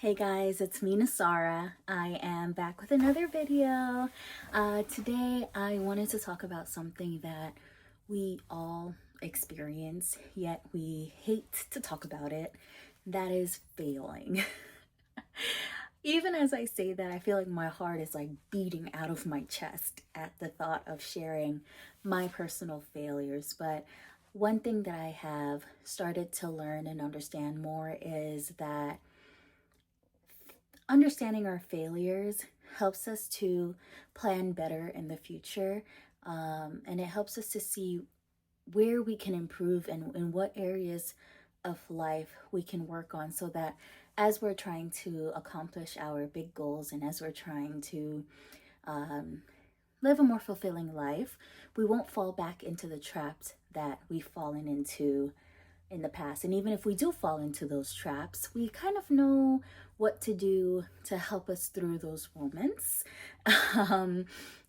Hey guys, it's me, Nasara. I am back with another video. Today I wanted to talk about something that we all experience, yet we hate to talk about it. That is failing. Even as I say that, I feel like my heart is like beating out of my chest at the thought of sharing my personal failures. But one thing that I have started to learn and understand more is that understanding our failures helps us to plan better in the future, and it helps us to see where we can improve and in what areas of life we can work on, so that as we're trying to accomplish our big goals and as we're trying to um, live a more fulfilling life, we won't fall back into the traps that we've fallen into in the past. And even if we do fall into those traps, we kind of know what to do to help us through those moments. um,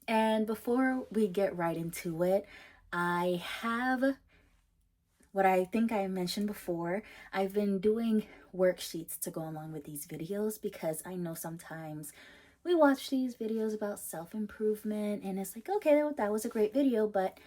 and before we get right into it, I have what I think I mentioned before. I've been doing worksheets to go along with these videos because I know sometimes we watch these videos about self-improvement and it's like, okay, that was a great video, but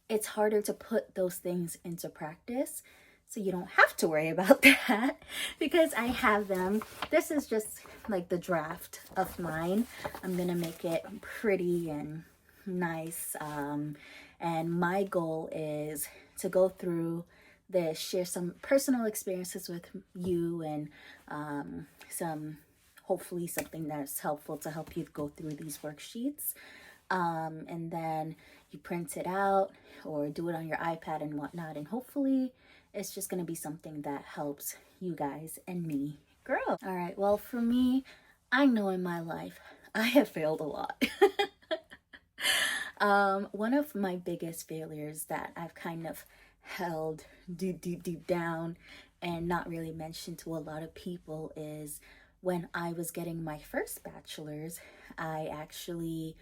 it's harder to put those things into practice. So you don't have to worry about that because I have them. This is just like the draft of mine. I'm gonna make it pretty and nice. And my goal is to go through this, share some personal experiences with you, and some hopefully something that's helpful to help you go through these worksheets. And then you print it out or do it on your iPad and whatnot. And hopefully it's just going to be something that helps you guys and me grow. All right. Well, for me, I know in my life, I have failed a lot. One of my biggest failures that I've kind of held deep down and not really mentioned to a lot of people is when I was getting my first bachelor's, I actually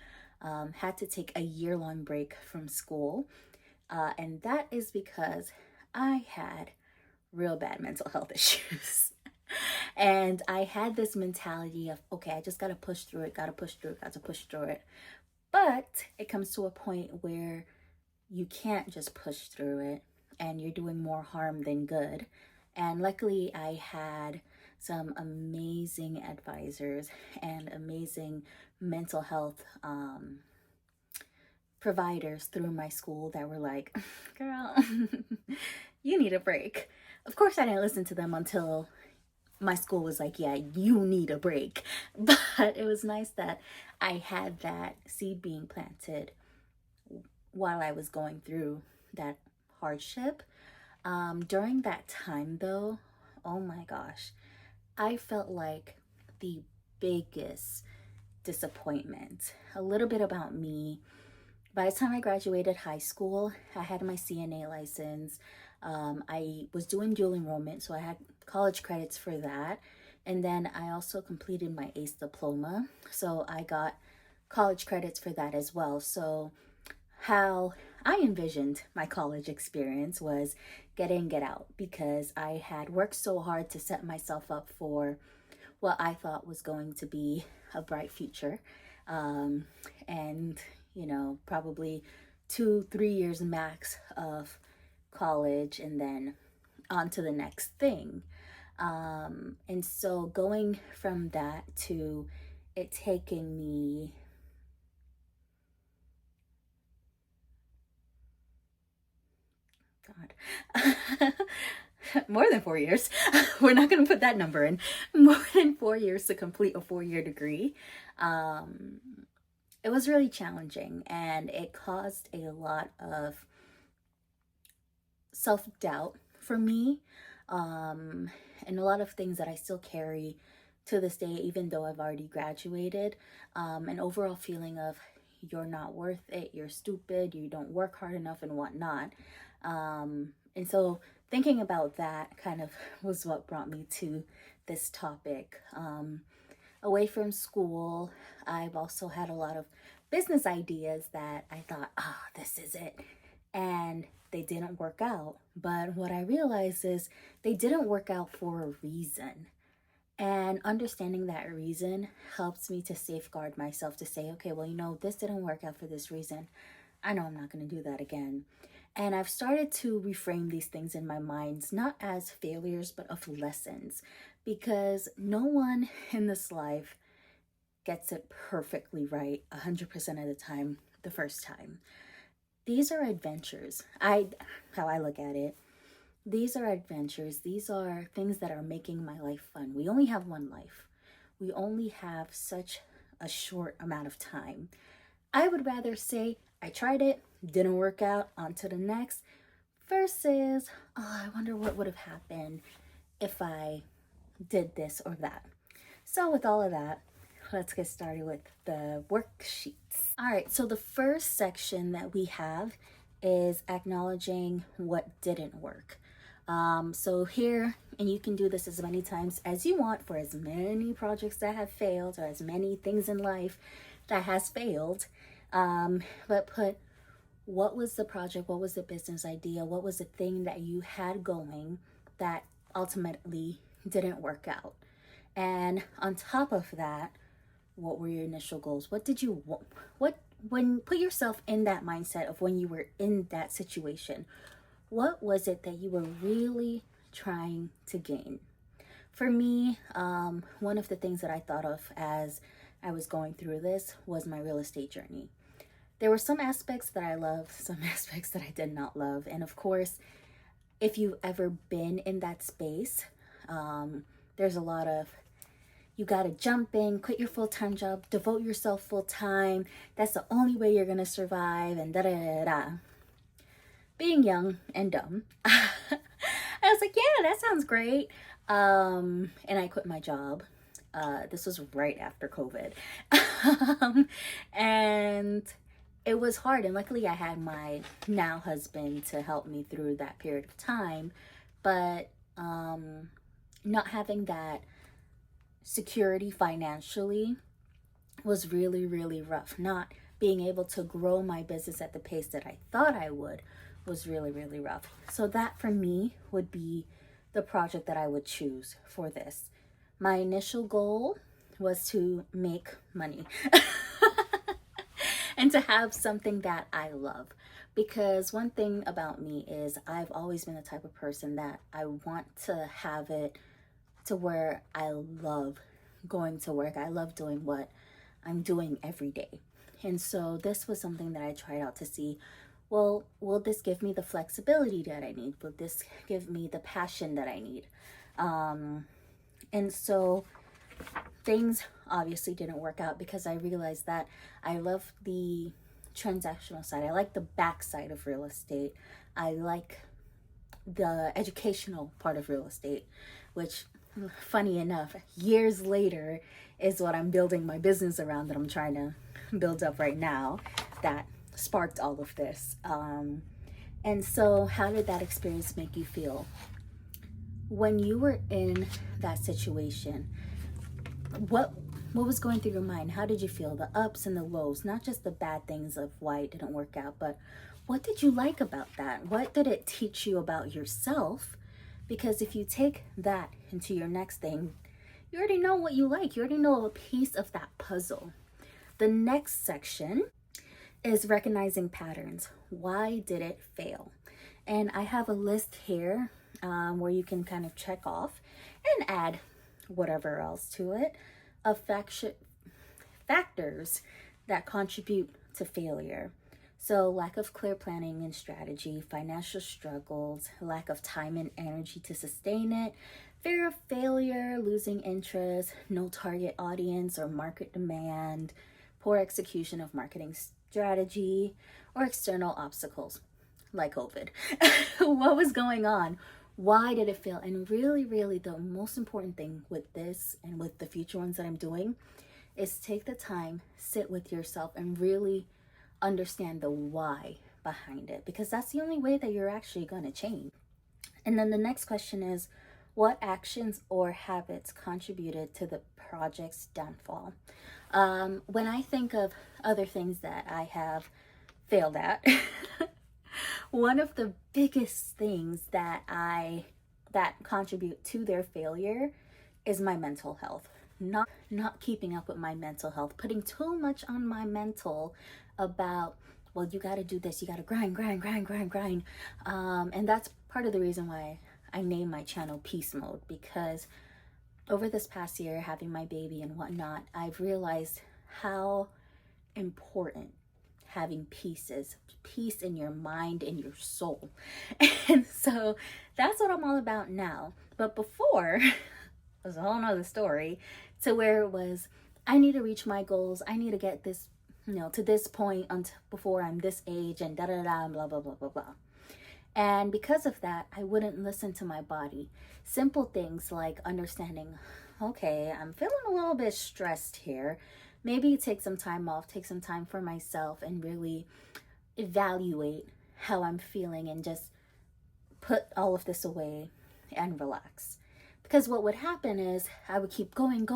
had to take a year-long break from school. And that is because I had real bad mental health issues. And I had this mentality of, okay, I just gotta push through it, gotta push through it, gotta push through it. But it comes to a point where you can't just push through it and you're doing more harm than good. And luckily, I had some amazing advisors and amazing mental health providers through my school that were like, girl, you need a break. Of course, I didn't listen to them until my school was like, yeah, you need a break. But it was nice that I had that seed being planted while I was going through that hardship. During that time, though, oh my gosh, I felt like the biggest disappointment. A little bit about me. By the time I graduated high school, I had my CNA license. I was doing dual enrollment, so I had college credits for that. And then I also completed my ACE diploma, so I got college credits for that as well. So how I envisioned my college experience was get in, get out, because I had worked so hard to set myself up for what I thought was going to be a bright future. And, probably 2-3 years max of college and then on to the next thing. And so going from that to it taking me God, more than 4 years. We're not going to put that number in. More than 4 years to complete a 4-year degree. It was really challenging and it caused a lot of self-doubt for me, and a lot of things that I still carry to this day, even though I've already graduated. An overall feeling of you're not worth it, you're stupid, you don't work hard enough, and whatnot. And so thinking about that kind of was what brought me to this topic. Away from school, I've also had a lot of business ideas that I thought, this is it. And they didn't work out. But what I realized is they didn't work out for a reason. And understanding that reason helps me to safeguard myself to say, okay, well, this didn't work out for this reason. I know I'm not going to do that again. And I've started to reframe these things in my mind, not as failures, but of lessons, because no one in this life gets it perfectly right 100% of the time the first time. These are adventures. How I look at it, these are adventures. These are things that are making my life fun. We only have one life. We only have such a short amount of time. I would rather say I tried it, didn't work out, on to the next, versus, oh, I wonder what would have happened if I did this or that. So with all of that, let's get started with the worksheets. All right, so the first section that we have is acknowledging what didn't work. So here, and you can do this as many times as you want for as many projects that have failed or as many things in life that has failed. But put, what was the project? What was the business idea? What was the thing that you had going that ultimately didn't work out? And on top of that, what were your initial goals? What did you want? Put yourself in that mindset of when you were in that situation. What was it that you were really trying to gain? For me, one of the things that I thought of as I was going through this was my real estate journey. There were some aspects that I loved, some aspects that I did not love. And of course, if you've ever been in that space, there's a lot of, you got to jump in, quit your full-time job, devote yourself full-time. That's the only way you're going to survive, and da-da-da-da. Being young and dumb, I was like, yeah, that sounds great. And I quit my job. This was right after COVID. And it was hard. And luckily I had my now husband to help me through that period of time. But not having that security financially was really, really rough. Not being able to grow my business at the pace that I thought I would was really, really rough. So that for me would be the project that I would choose for this. My initial goal was to make money and to have something that I love. Because one thing about me is I've always been the type of person that I want to have it to where I love going to work. I love doing what I'm doing every day. And so this was something that I tried out to see, well, will this give me the flexibility that I need? Will this give me the passion that I need? And so things obviously didn't work out because I realized that I love the transactional side. I like the back side of real estate. I like the educational part of real estate, which, funny enough, years later is what I'm building my business around, that I'm trying to build up right now, that sparked all of this. And so how did that experience make you feel? When you were in that situation, what was going through your mind? How did you feel? The ups and the lows, not just the bad things of why it didn't work out, but what did you like about that? What did it teach you about yourself? Because if you take that into your next thing, you already know what you like. You already know a piece of that puzzle. The next section is recognizing patterns. Why did it fail? And I have a list here where you can kind of check off and add whatever else to it of factors that contribute to failure. So lack of clear planning and strategy, financial struggles, lack of time and energy to sustain it, fear of failure, losing interest, no target audience or market demand, poor execution of marketing strategy, or external obstacles like COVID. What was going on? Why did it fail? And really, really the most important thing with this and with the future ones that I'm doing is take the time, sit with yourself, and really understand the why behind it, because that's the only way that you're actually going to change. And then the next question is, what actions or habits contributed to the project's downfall? When I think of other things that I have failed at, one of the biggest things that contribute to their failure is my mental health. Not keeping up with my mental health, putting too much on my mental about, well, you got to do this, you got to grind. And that's part of the reason why I named my channel Peace Mode, because over this past year, having my baby and whatnot, I've realized how important having peace is. Peace in your mind and your soul. And so that's what I'm all about now. But before, it was a whole nother story, to where it was, I need to reach my goals. I need to get this, to this point until before I'm this age, and da da da, blah blah blah blah blah. And because of that, I wouldn't listen to my body. Simple things like understanding, okay, I'm feeling a little bit stressed here. Maybe take some time off, take some time for myself, and really evaluate how I'm feeling, and just put all of this away and relax. Because what would happen is I would keep going,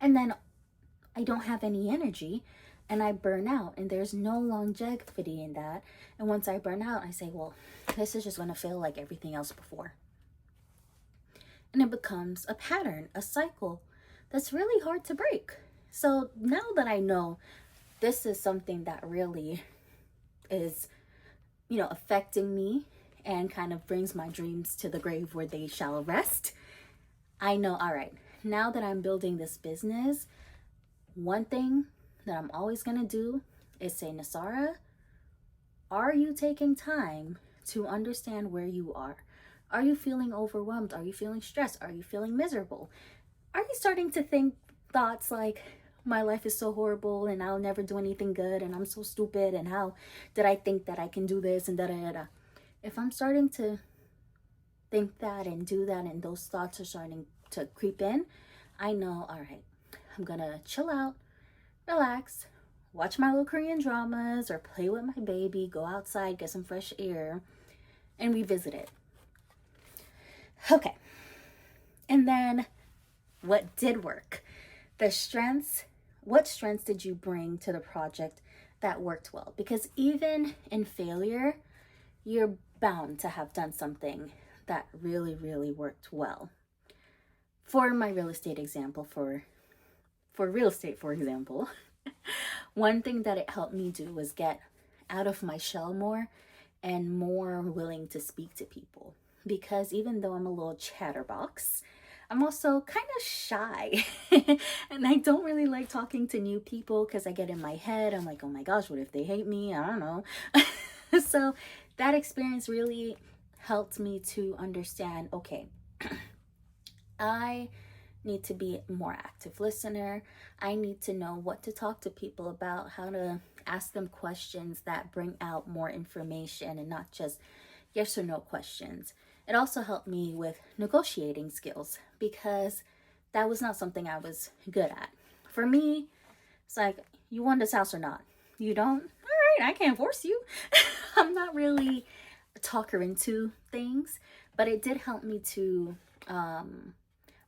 and then I don't have any energy and I burn out, and there's no longevity in that. And once I burn out, I say, well, this is just going to feel like everything else before. And it becomes a pattern, a cycle that's really hard to break. So now that I know this is something that really is, affecting me and kind of brings my dreams to the grave where they shall rest, I know, all right, now that I'm building this business, one thing that I'm always going to do is say, Nasara, are you taking time to understand where you are? Are you feeling overwhelmed? Are you feeling stressed? Are you feeling miserable? Are you starting to think thoughts like, my life is so horrible and I'll never do anything good and I'm so stupid and how did I think that I can do this and da da da da? If I'm starting to think that and do that and those thoughts are starting to creep in, I know, all right, I'm gonna chill out, relax, watch my little Korean dramas or play with my baby, go outside, get some fresh air, and revisit it. Okay. And then what did work? What strengths did you bring to the project that worked well? Because even in failure, you're bound to have done something that really, really worked well. For my real estate example, for real estate, for example, one thing that it helped me do was get out of my shell more and more willing to speak to people. Because even though I'm a little chatterbox, I'm also kind of shy. And I don't really like talking to new people because I get in my head. I'm like, oh my gosh, what if they hate me? I don't know. So that experience really helped me to understand, okay, I need to be a more active listener. I need to know what to talk to people about, how to ask them questions that bring out more information and not just yes or no questions. It also helped me with negotiating skills because that was not something I was good at. For me, it's like, you want this house or not? You don't? All right, I can't force you. I'm not really a talker into things, but it did help me to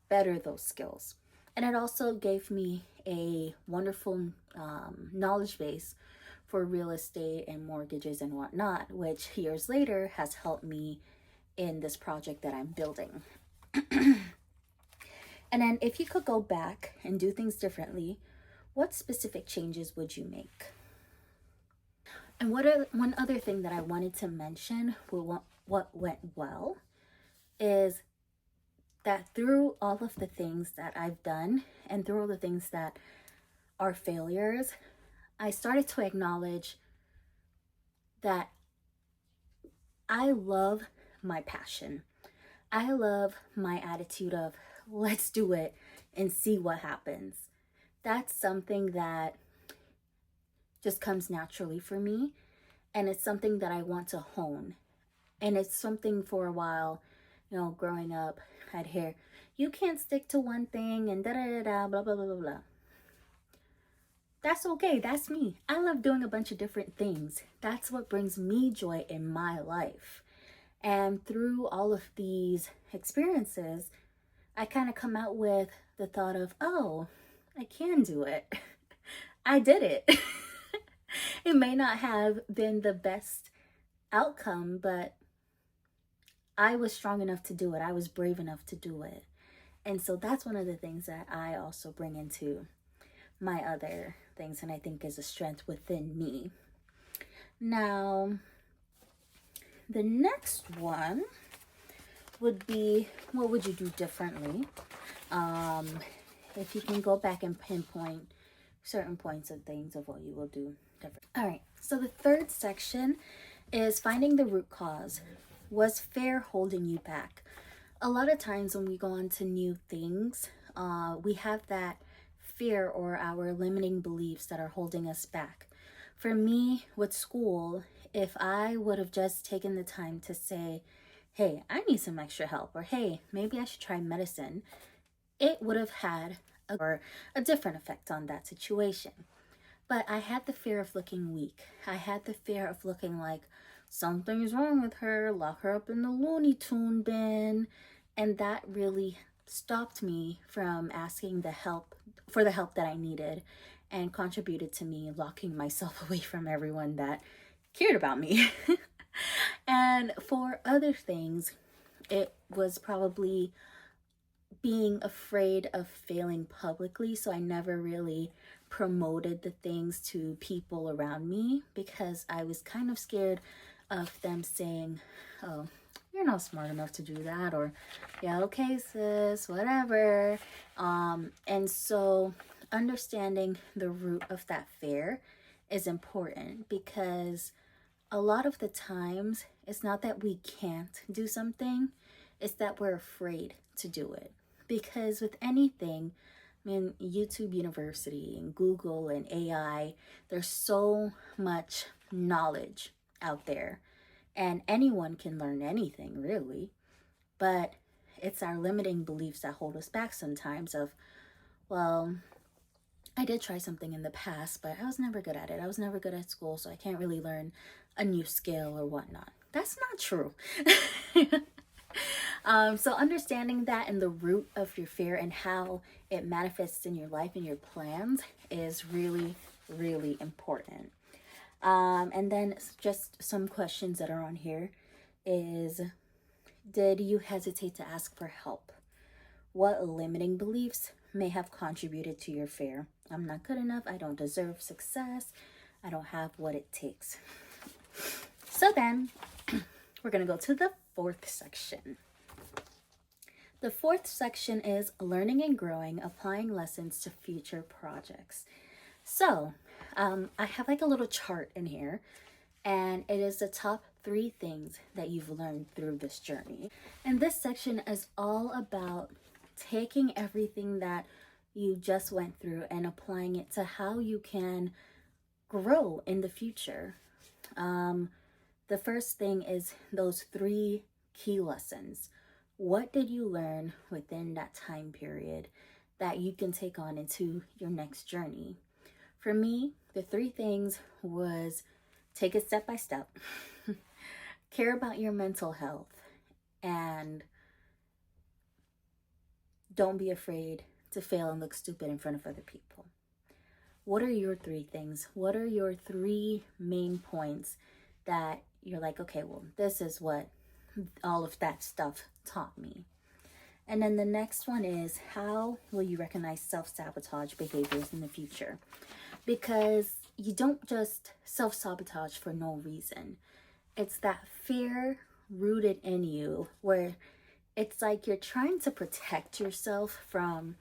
better those skills. And it also gave me a wonderful knowledge base for real estate and mortgages and whatnot, which years later has helped me in this project that I'm building. And then if you could go back and do things differently, what specific changes would you make? And one other thing that I wanted to mention, what went well, is that through all of the things that I've done and through all the things that are failures, I started to acknowledge that I love my passion. I love my attitude of let's do it and see what happens. That's something that just comes naturally for me, and it's something that I want to hone. And it's something for a while, growing up, I'd hear, you can't stick to one thing and da da da da, blah blah blah blah blah. That's okay. That's me. I love doing a bunch of different things. That's what brings me joy in my life. And through all of these experiences, I kind of come out with the thought of, oh, I can do it. I did it. It may not have been the best outcome, but I was strong enough to do it. I was brave enough to do it. And so that's one of the things that I also bring into my other things, and I think is a strength within me. Now, the next one would be, what would you do differently? If you can go back and pinpoint certain points of things of what you will do different. All right, so the third section is finding the root cause. Was fear holding you back? A lot of times when we go on to new things, we have that fear or our limiting beliefs that are holding us back. For me, with school, if I would have just taken the time to say, hey, I need some extra help, or hey, maybe I should try medicine, it would have had a different effect on that situation. But I had the fear of looking weak. I had the fear of looking like something's wrong with her, lock her up in the Looney Tune bin. And that really stopped me from asking the help that I needed, and contributed to me locking myself away from everyone that cared about me. And for other things, it was probably being afraid of failing publicly. So I never really promoted the things to people around me because I was kind of scared of them saying, oh, you're not smart enough to do that, or yeah, okay, sis, whatever. And so understanding the root of that fear is important, because a lot of the times it's not that we can't do something, it's that we're afraid to do it. Because with anything, I mean, YouTube University and Google and AI, there's so much knowledge out there, and anyone can learn anything really. But it's our limiting beliefs that hold us back sometimes of, well, I did try something in the past, but I was never good at it. I was never good at school, so I can't really learn a new skill or whatnot. That's not true. So understanding that and the root of your fear and how it manifests in your life and your plans is really, really important. And then just some questions that are on here is, did you hesitate to ask for help? What limiting beliefs may have contributed to your fear? I'm not good enough. I don't deserve success. I don't have what it takes. So then we're going to go to the fourth section. The fourth section is learning and growing, applying lessons to future projects. So I have like a little chart in here, and it is the top 3 things that you've learned through this journey. And this section is all about taking everything that you just went through and applying it to how you can grow in the future. The first thing is those 3 key lessons. What did you learn within that time period that you can take on into your next journey? For me, the 3 things was take it step by step, care about your mental health, and don't be afraid to fail and look stupid in front of other people. What are your 3 things? What are your 3 main points that you're like, okay, well, this is what all of that stuff taught me? And then the next one is, how will you recognize self-sabotage behaviors in the future? Because you don't just self-sabotage for no reason. It's that fear rooted in you where it's like you're trying to protect yourself from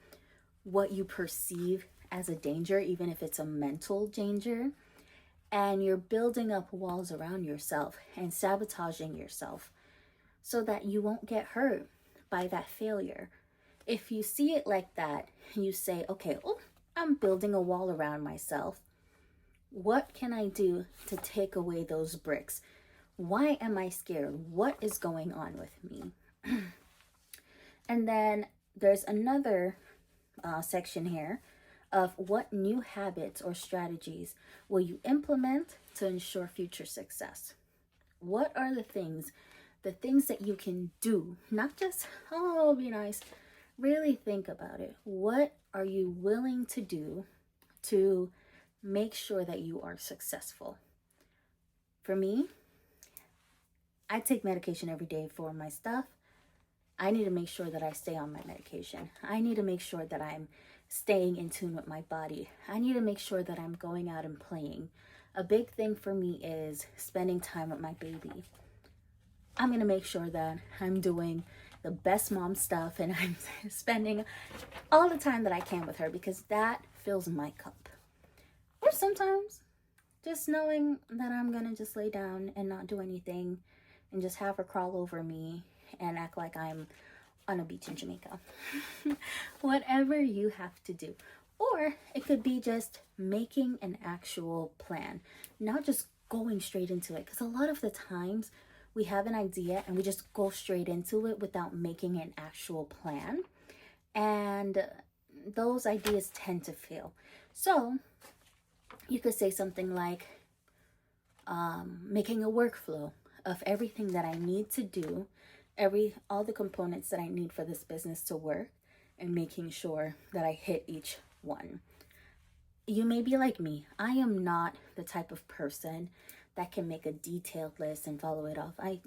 what you perceive as a danger, even if it's a mental danger. And you're building up walls around yourself and sabotaging yourself so that you won't get hurt by that failure. If you see it like that, you say, okay, I'm building a wall around myself. What can I do to take away those bricks? Why am I scared? What is going on with me? And then there's another section here of what new habits or strategies will you implement to ensure future success? What are the things that you can do? Not just, oh, be nice. Really think about it. What are you willing to do to make sure that you are successful? For me, I take medication every day for my stuff. I need to make sure that I stay on my medication. I need to make sure that I'm staying in tune with my body. I need to make sure that I'm going out and playing. A big thing for me is spending time with my baby. I'm going to make sure that I'm doing the best mom stuff and I'm spending all the time that I can with her, because that fills my cup. Or sometimes just knowing that I'm going to just lay down and not do anything and just have her crawl over me and act like I'm on a beach in Jamaica. Whatever you have to do. Or it could be just making an actual plan, not just going straight into it. Because a lot of the times we have an idea and we just go straight into it without making an actual plan. And those ideas tend to fail. So you could say something like making a workflow of everything that I need to do, all the components that I need for this business to work, and making sure that I hit each one. You may be like me. I am not the type of person that can make a detailed list and follow it off. I'm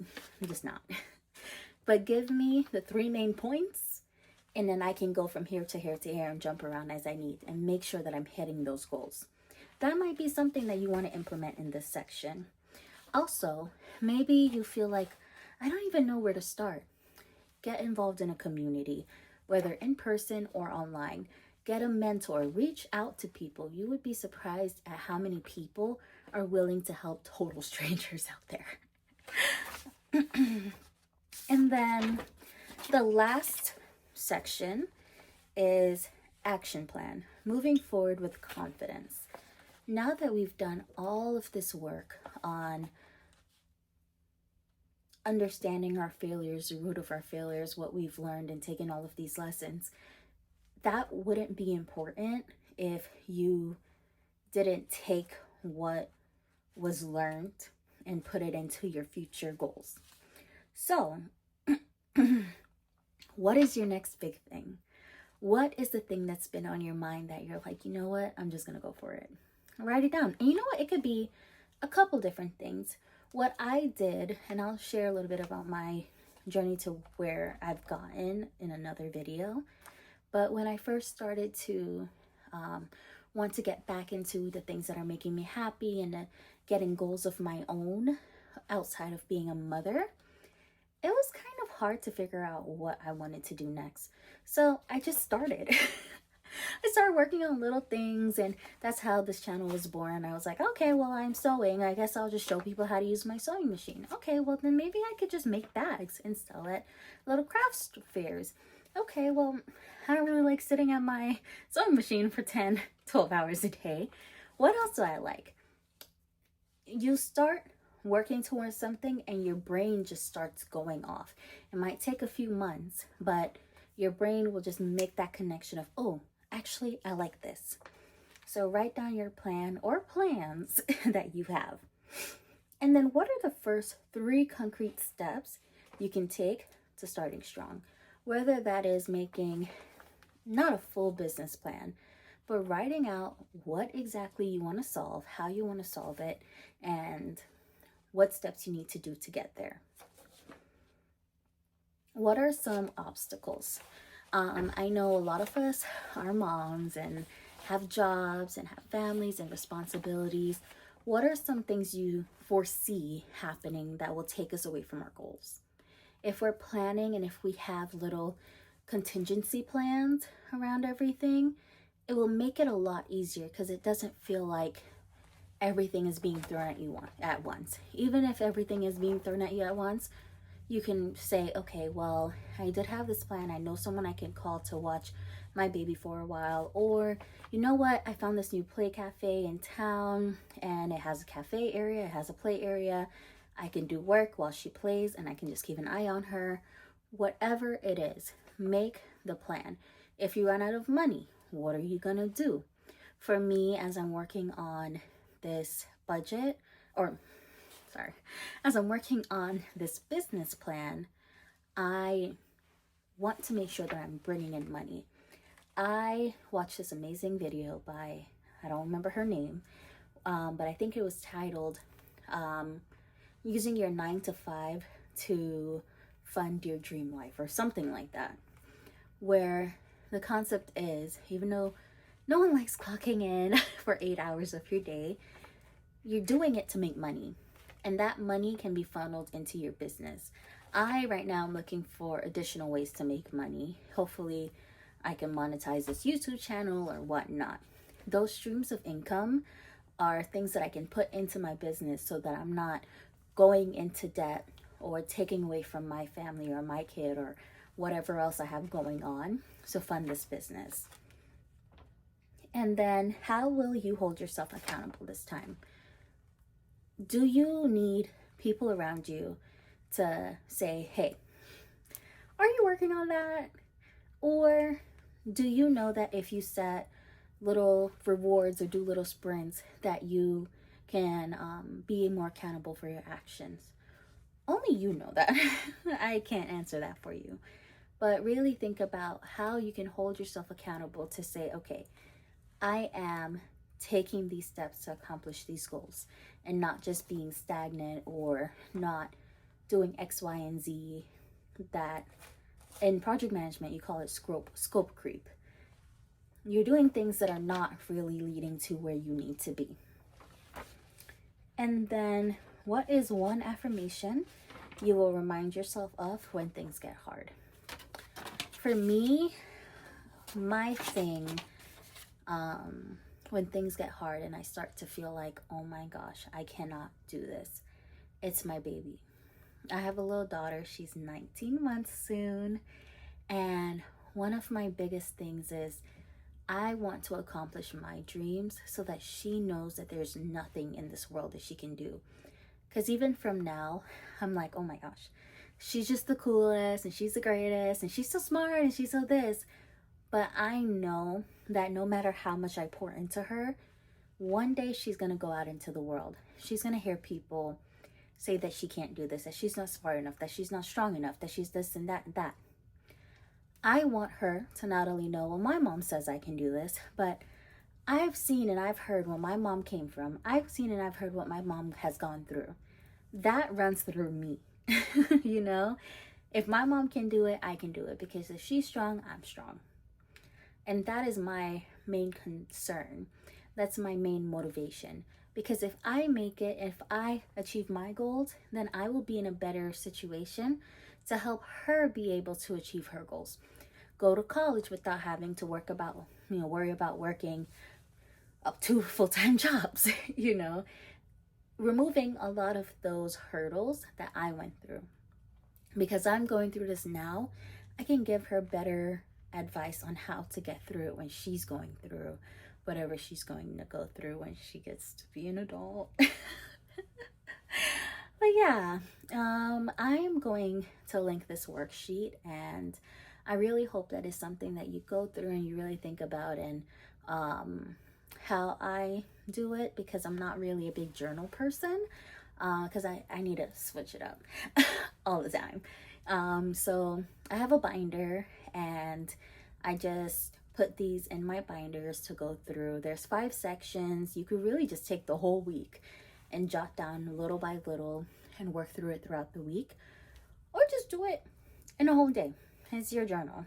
just not. But give me the 3 main points, and then I can go from here to here to here and jump around as I need and make sure that I'm hitting those goals. That might be something that you want to implement in this section. Also, maybe you feel like, I don't even know where to start. Get involved in a community, whether in person or online. Get a mentor, reach out to people. You would be surprised at how many people are willing to help total strangers out there. And then the last section is action plan, moving forward with confidence. Now that we've done all of this work on understanding our failures, the root of our failures, what we've learned, and taken all of these lessons, that wouldn't be important if you didn't take what was learned and put it into your future goals. So, what is your next big thing? What is the thing that's been on your mind that you're like, you know what, I'm just going to go for it? Write it down. And you know what? It could be a couple different things. What I did, and I'll share a little bit about my journey to where I've gotten in another video. But when I first started to want to get back into the things that are making me happy and getting goals of my own outside of being a mother, it was kind of hard to figure out what I wanted to do next. So I just started. I started working on little things, and that's how this channel was born. I was like, okay, well, I'm sewing. I guess I'll just show people how to use my sewing machine. Okay, well, then maybe I could just make bags and sell at little crafts fairs. Okay, well, I don't really like sitting at my sewing machine for 10, 12 hours a day. What else do I like? You start working towards something and your brain just starts going off. It might take a few months, but your brain will just make that connection of, oh, actually, I like this. So write down your plan or plans that you have. And then what are the first 3 concrete steps you can take to starting strong? Whether that is making not a full business plan, but writing out what exactly you want to solve, how you want to solve it, and what steps you need to do to get there. What are some obstacles? I know a lot of us are moms and have jobs and have families and responsibilities. What are some things you foresee happening that will take us away from our goals? If we're planning and if we have little contingency plans around everything, it will make it a lot easier because it doesn't feel like everything is being thrown at you at once. Even if everything is being thrown at you at once, you can say, okay, well, I did have this plan. I know someone I can call to watch my baby for a while. Or, you know what? I found this new play cafe in town and it has a cafe area. It has a play area. I can do work while she plays and I can just keep an eye on her. Whatever it is, make the plan. If you run out of money, what are you going to do? For me, as I'm working on this budget, as I'm working on this business plan, I want to make sure that I'm bringing in money. I watched this amazing video by, I don't remember her name, but I think it was titled, Using Your 9 to 5 to fund your dream life or something like that, where the concept is, even though no one likes clocking in for 8 hours of your day, you're doing it to make money, and that money can be funneled into your business. I right now am looking for additional ways to make money. Hopefully I can monetize this YouTube channel or whatnot. Those streams of income are things that I can put into my business so that I'm not going into debt or taking away from my family or my kid or whatever else I have going on to fund this business. And then, how will you hold yourself accountable this time? Do you need people around you to say, hey, are you working on that? Or do you know that if you set little rewards or do little sprints, that you can be more accountable for your actions? Only you know that. I can't answer that for you. But really think about how you can hold yourself accountable to say, okay, I am taking these steps to accomplish these goals, and not just being stagnant or not doing X, Y, and Z. That in project management, you call it scope creep. You're doing things that are not really leading to where you need to be. And then, what is one affirmation you will remind yourself of when things get hard? For me, my thing, when things get hard and I start to feel like, oh my gosh, I cannot do this, it's my baby. I have a little daughter. She's 19 months soon. And one of my biggest things is I want to accomplish my dreams so that she knows that there's nothing in this world that she can do. Because even from now, I'm like, oh my gosh, she's just the coolest and she's the greatest and she's so smart and she's so this. But I know that no matter how much I pour into her, one day she's going to go out into the world. She's going to hear people say that she can't do this, that she's not smart enough, that she's not strong enough, that she's this and that and that. I want her to not only know, well, my mom says I can do this, but I've seen and I've heard where my mom came from. I've seen and I've heard what my mom has gone through. That runs through me. You know, if my mom can do it, I can do it, because if she's strong, I'm strong. And that is my main concern. That's my main motivation. Because if I make it, if I achieve my goals, then I will be in a better situation to help her be able to achieve her goals. Go to college without having to worry about working up 2 full-time jobs, you know, removing a lot of those hurdles that I went through. Because I'm going through this now, I can give her better advice on how to get through it when she's going through whatever she's going to go through when she gets to be an adult. But yeah, I am going to link this worksheet, and I really hope that is something that you go through and you really think about, and how I do it, because I'm not really a big journal person, because I need to switch it up all the time. So I have a binder, and I just put these in my binders to go through. There's 5 sections. You could really just take the whole week and jot down little by little and work through it throughout the week, or just do it in a whole day. It's your journal.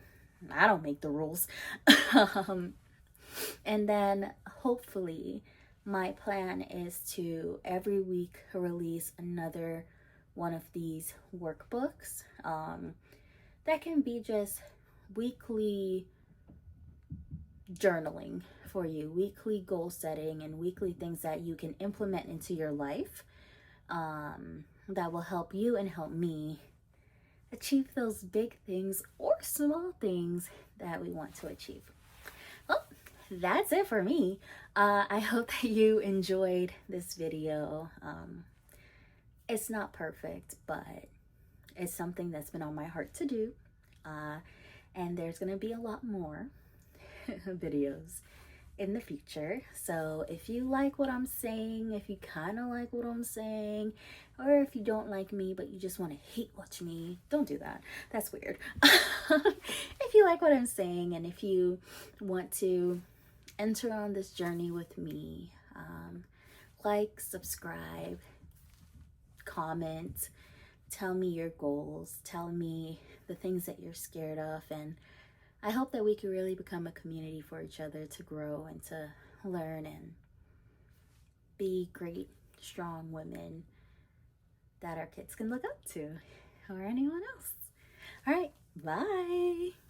I don't make the rules. And then hopefully my plan is to every week release another one of these workbooks. That can be just weekly journaling for you, weekly goal setting, and weekly things that you can implement into your life, that will help you and help me achieve those big things or small things that we want to achieve. Well, that's it for me. I hope that you enjoyed this video. It's not perfect, but it's something that's been on my heart to do. And there's going to be a lot more videos in the future. So if you like what I'm saying, if you kind of like what I'm saying, or if you don't like me but you just want to hate watch me, don't do that. That's weird. If you like what I'm saying, and if you want to enter on this journey with me, like, subscribe, comment, tell me your goals, tell me the things that you're scared of, and I hope that we can really become a community for each other to grow and to learn and be great, strong women that our kids can look up to, or anyone else. All right, bye.